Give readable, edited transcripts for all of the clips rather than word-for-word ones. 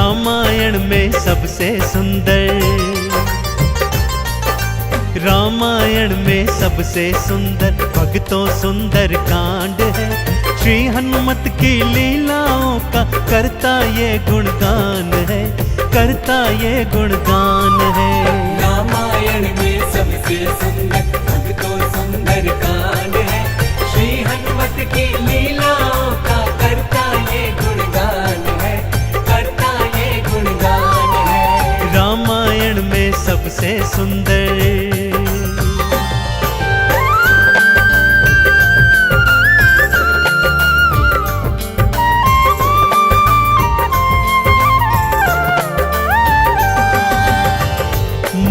रामायण में सबसे सुंदर, रामायण में सबसे सुंदर भक्तों सुंदर कांड है। श्री हनुमत की लीलाओं का करता ये गुणगान है, करता ये गुणगान है। रामायण में सबसे सुंदर भक्तों सुंदर कांड है। श्री हनुमत की लीलाओं का करता ये गुणगान है, करता ये गुणगान है। रामायण में सबसे सुंदर।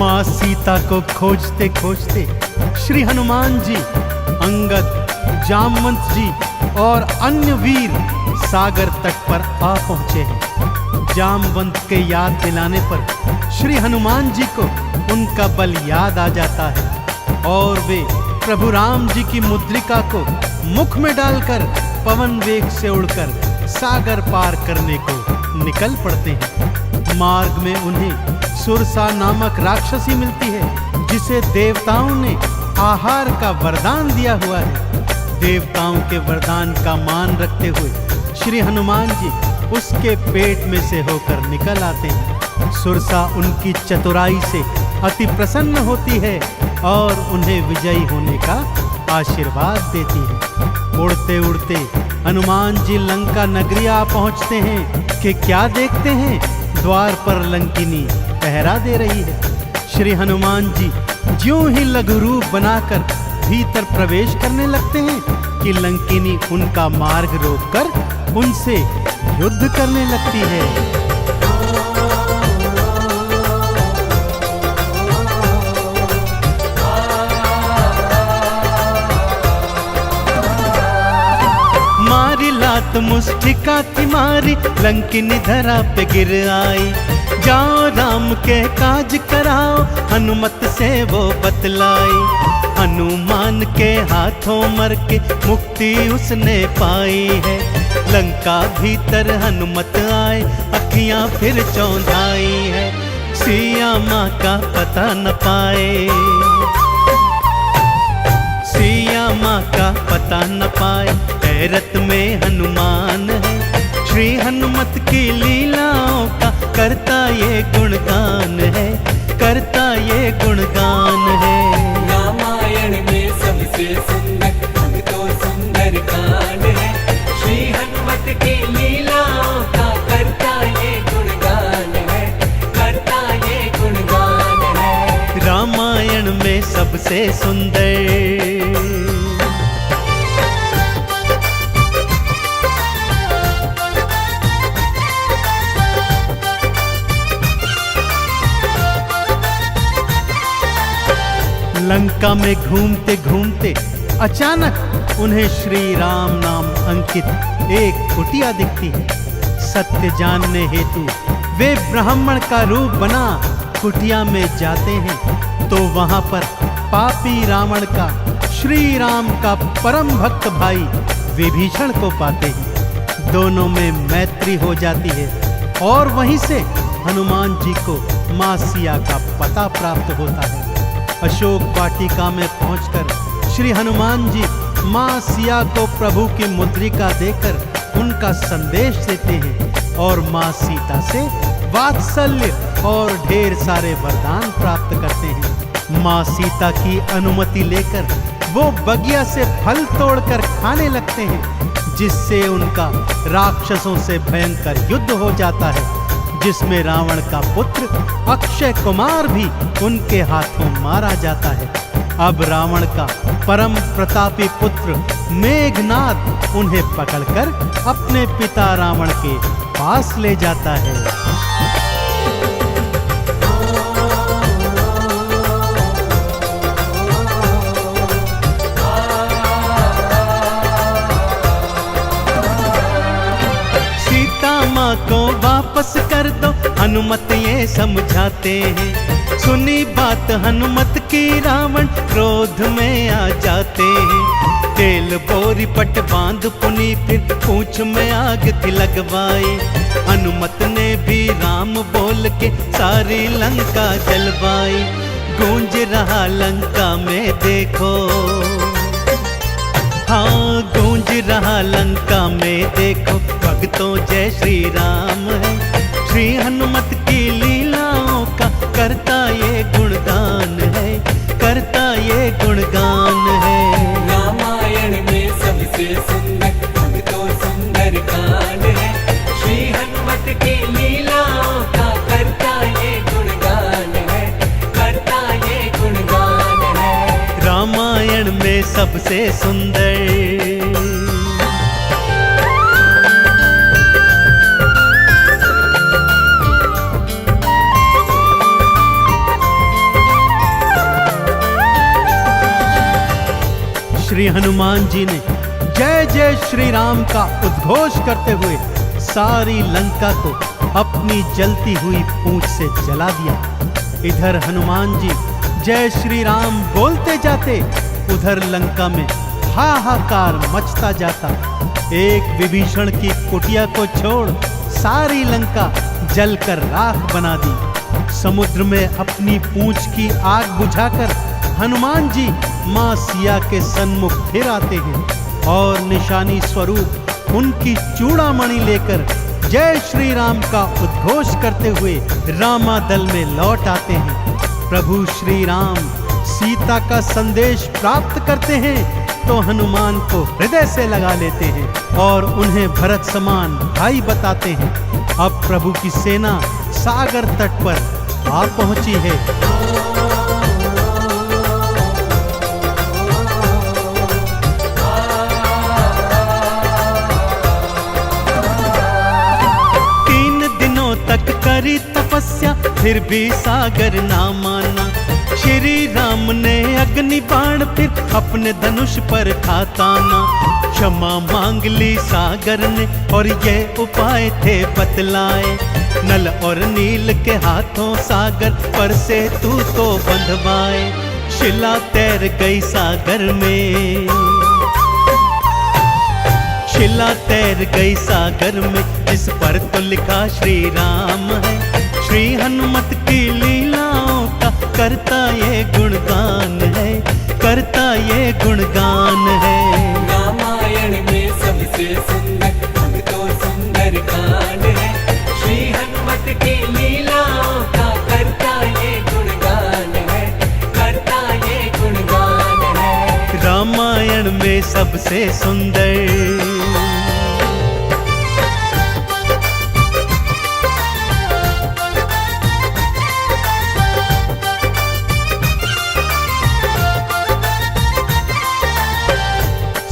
माँ सीता को खोजते खोजते श्री हनुमान जी, अंगद, जामवंत जी और अन्य वीर सागर तट पर आ पहुंचे हैं। जामवंत के याद दिलाने पर श्री हनुमान जी को उनका बल याद आ जाता है और वे प्रभु राम जी की मुद्रिका को मुख में डालकर पवन वेग से उड़कर सागर पार करने को निकल पड़ते हैं। मार्ग में उन्हें सुरसा नामक राक्षसी मिलती है, जिसे देवताओं ने आहार का वरदान दिया हुआ है। देवताओं के वरदान का मान रखते हुए श्री हनुमान जी उसके पेट में से होकर निकल आते हैं। सुरसा उनकी चतुराई से अति प्रसन्न होती है और उन्हें विजयी होने का आशीर्वाद देती है। उड़ते उड़ते हनुमान जी लंका नगरी आ पहुंचते हैं कि क्या देखते हैं, द्वार पर लंकिनी पहरा दे रही है। श्री हनुमान जी ज्यों ही लघु रूप बनाकर भीतर प्रवेश करने लगते हैं कि लंकिनी उनका मार्ग रोककर उनसे युद्ध करने लगती है। मारी लात मुष्टिका की मारी, लंकिनी धरा पे गिर आई। जाओ राम के काज कराओ, हनुमत से वो बतलाई। हनुमान के हाथों मर के मुक्ति उसने पाई है। लंका भीतर हनुमत आए, अखियां फिर चौंधाई है। सिया माँ का पता न पाए, सिया माँ का पता न पाए, हैरत में हनुमान है। श्री हनुमत की लीलाओं का करता ये गुणगान है, करता ये गुणगान है। रामायण में सबसे सुंदर भक्तों सुंदर कांड है। श्री हनुमत की लीलाओं का करता ये गुणगान है, करता ये गुणगान है। रामायण में सबसे सुंदर। लंका में घूमते घूमते अचानक उन्हें श्री राम नाम अंकित एक कुटिया दिखती है। सत्य जानने हेतु वे ब्राह्मण का रूप बना कुटिया में जाते हैं तो वहां पर पापी रावण का श्री राम का परम भक्त भाई विभीषण को पाते हैं। दोनों में मैत्री हो जाती है और वहीं से हनुमान जी को माँ सिया का पता प्राप्त होता है। अशोक वाटिका में पहुंचकर श्री हनुमान जी माँ सिया को प्रभु की मुद्रिका देकर उनका संदेश देते हैं और माँ सीता से वात्सल्य और ढेर सारे वरदान प्राप्त करते हैं। माँ सीता की अनुमति लेकर वो बगिया से फल तोड़कर खाने लगते हैं, जिससे उनका राक्षसों से भयंकर युद्ध हो जाता है, जिसमें रावण का पुत्र अक्षय कुमार भी उनके हाथों मारा जाता है। अब रावण का परम प्रतापी पुत्र मेघनाद उन्हें पकड़कर अपने पिता रावण के पास ले जाता है। माँ को वापस कर दो, हनुमत ये समझाते हैं। सुनी बात हनुमत की रावण क्रोध में आ जाते हैं। तेल बोरी पट बांध पुनी फिर पूंछ में आग थी लगवाई। हनुमत ने भी खोल के सारी लंका जलवाई। गूंज रहा लंका में देखो, हाँ गूंज रहा लंका में देखो, भक्तों जय श्री राम है। श्री हनुमत की लीलाओं का करता ये गुणगान है, करता ये गुणगान है। रामायण में सबसे सुंदर भक्तों सुंदर कांड है। श्री हनुमत की लीलाओं का करता ये गुणगान है, करता ये गुणगान है। रामायण में सबसे सुंदर। श्री हनुमान जी ने जय जय श्री राम का उद्घोष करते हुए सारी लंका को अपनी जलती हुई पूंछ से जला दिया। इधर हनुमान जी जय श्री राम बोलते जाते, उधर लंका में हाहाकार मचता जाता। एक विभीषण की कुटिया को छोड़ सारी लंका जलकर राख बना दी। समुद्र में अपनी पूंछ की आग बुझाकर हनुमान जी मां सिया के सन्मुख फिर आते हैं और निशानी स्वरूप उनकी चूड़ामणि लेकर जय श्री राम का उद्घोष करते हुए रामादल में लौट आते हैं। प्रभु श्री राम सीता का संदेश प्राप्त करते हैं तो हनुमान को हृदय से लगा लेते हैं और उन्हें भरत समान भाई बताते हैं। अब प्रभु की सेना सागर तट पर आ पहुंची है। तक करी तपस्या फिर भी सागर ना माना। श्री राम ने अग्नि बाण फिर अपने धनुष पर खाताना। क्षमा मांग ली सागर ने और ये उपाय थे बतलाए। नल और नील के हाथों सागर पर से तू तो बंधवाए। शिला तैर गई सागर में, शिला तैर गई सागर में, जिस पर तो लिखा श्री राम है। श्री हनुमत की लीलाओं का करता ये गुणगान है, करता ये गुणगान है। रामायण में सबसे सुंदर भक्तों सुंदर कांड है। श्री हनुमत की लीलाओं का करता ये गुणगान है, करता ये गुणगान है। रामायण में सबसे सुंदर।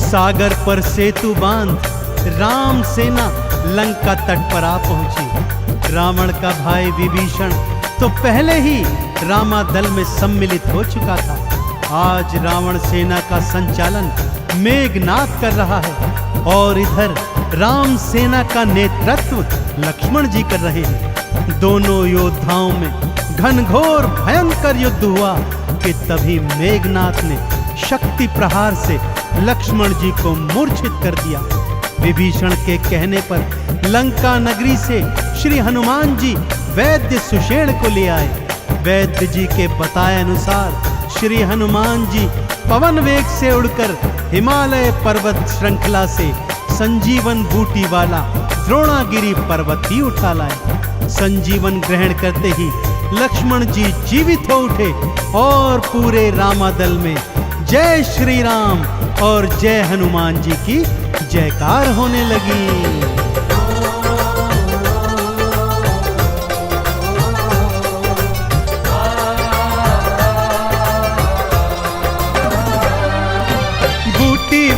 सागर पर सेतु बांध राम सेना लंका तट पर आ पहुंची। रावण का भाई विभीषण तो पहले ही रामादल में सम्मिलित हो चुका था। आज रावण सेना का संचालन मेघनाद कर रहा है और इधर राम सेना का नेतृत्व लक्ष्मण जी कर रहे हैं। दोनों योद्धाओं में घनघोर भयंकर युद्ध हुआ कि तभी मेघनाद ने शक्ति प्रहार से लक्ष्मण जी को मूर्छित कर दिया। विभीषण के कहने पर लंका नगरी से श्री हनुमान जी वैद्य सुषेण को ले आए। वैद्य जी के बताए अनुसार श्री हनुमान जी पवन वेग से उड़कर हिमालय पर्वत श्रृंखला से संजीवन बूटी वाला द्रोणागिरी पर्वत ही उठा लाए। संजीवन ग्रहण करते ही लक्ष्मण जी जीवित हो उठे और पूरे रामादल में जय श्री राम और जय हनुमान जी की जयकार होने लगी।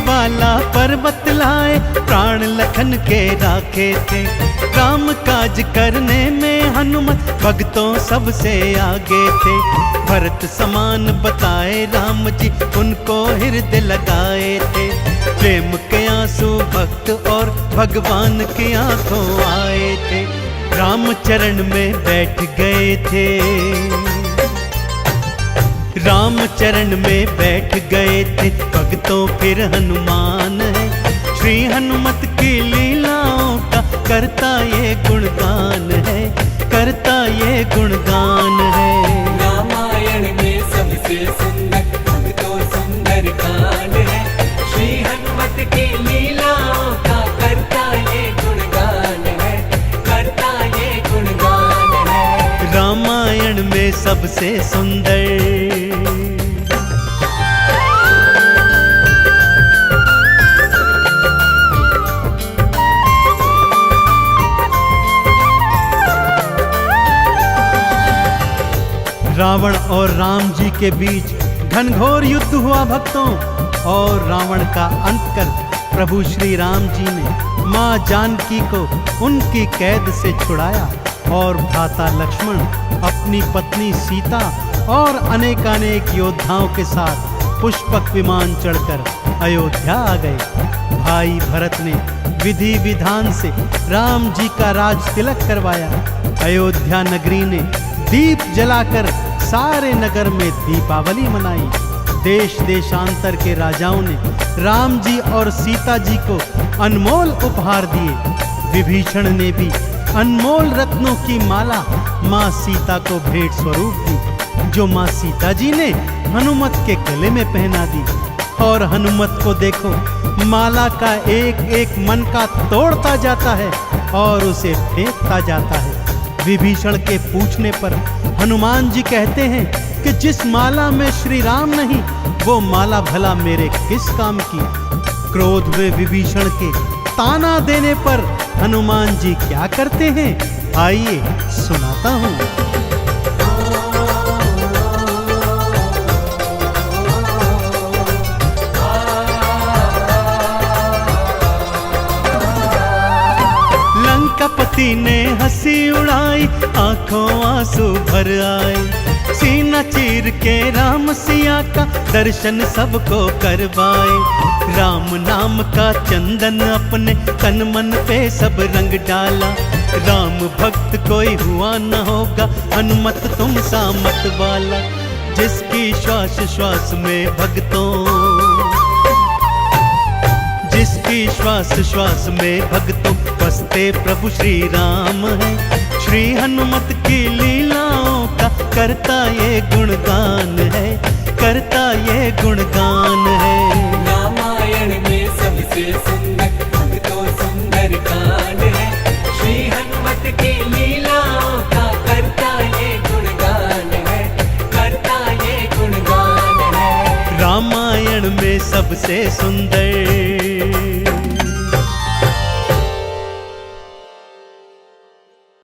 वाला पर्वत लाए प्राण लखन के राखे थे। काम काज करने में हनुमत भक्तों सबसे आगे थे। भरत समान बताए राम जी उनको हृदय लगाए थे। प्रेम के आंसू भक्त और भगवान की आंखों आए थे। राम चरण में बैठ गए थे। राम चरण में बैठ गए थे भक्तों फिर हनुमान है। श्री हनुमत की लीलाओं का करता ये गुणगान है, करता ये गुणगान है। रामायण में सबसे सुंदर भक्तों सुंदर कांड है। श्री हनुमत की लीलाओं का करता ये गुणगान है, करता ये गुणगान है। रामायण में सबसे सुंदर। रावण और राम जी के बीच घनघोर युद्ध हुआ भक्तों, और रावण का अंत कर प्रभु श्री राम जी ने मां जानकी को उनकी कैद से छुड़ाया, और भ्राता लक्ष्मण अपनी पत्नी सीता और अनेकानेक योद्धाओं के साथ पुष्पक विमान चढ़कर अयोध्या आ गए। भाई भरत ने विधि विधान से राम जी का राज तिलक करवाया। अयोध्या नगरी ने दीप जलाकर सारे नगर में दीपावली मनाई। देश देशांतर के राजाओं ने राम जी और सीता जी को अनमोल उपहार दिए। विभीषण ने भी अनमोल रत्नों की माला मां सीता को भेंट स्वरूप दी, जो मां सीता जी ने हनुमत के गले में पहना दी। और हनुमत को देखो, माला का एक एक मन का तोड़ता जाता है और उसे फेंकता जाता है। विभीषण के पूछने पर हनुमान जी कहते हैं कि जिस माला में श्री राम नहीं, वो माला भला मेरे किस काम की। क्रोध में विभीषण के ताना देने पर हनुमान जी क्या करते हैं, आइए सुनाता हूं। लंकापति ने हंसी उड़ाई, आंखों आंसू भर आए। सीना चीर के राम सिया का दर्शन सबको करवाए। राम नाम का चंदन अपने तन मन पे सब रंग डाला। राम भक्त कोई हुआ न होगा, हनुमत तुम सा मत वाला। जिसकी श्वास श्वास में भक्तों, जिसकी श्वास श्वास में भक्तों बसते प्रभु श्री राम है। श्री हनुमत की लीलाओं का करता ये गुणगान है, करता ये गुणगान है। रामायण में सबसे सुंदर भक्तों सुंदर कांड है। श्री हनुमत की लीलाओं का करता ये गुणगान है, करता ये गुणगान है। रामायण में सबसे सुंदर।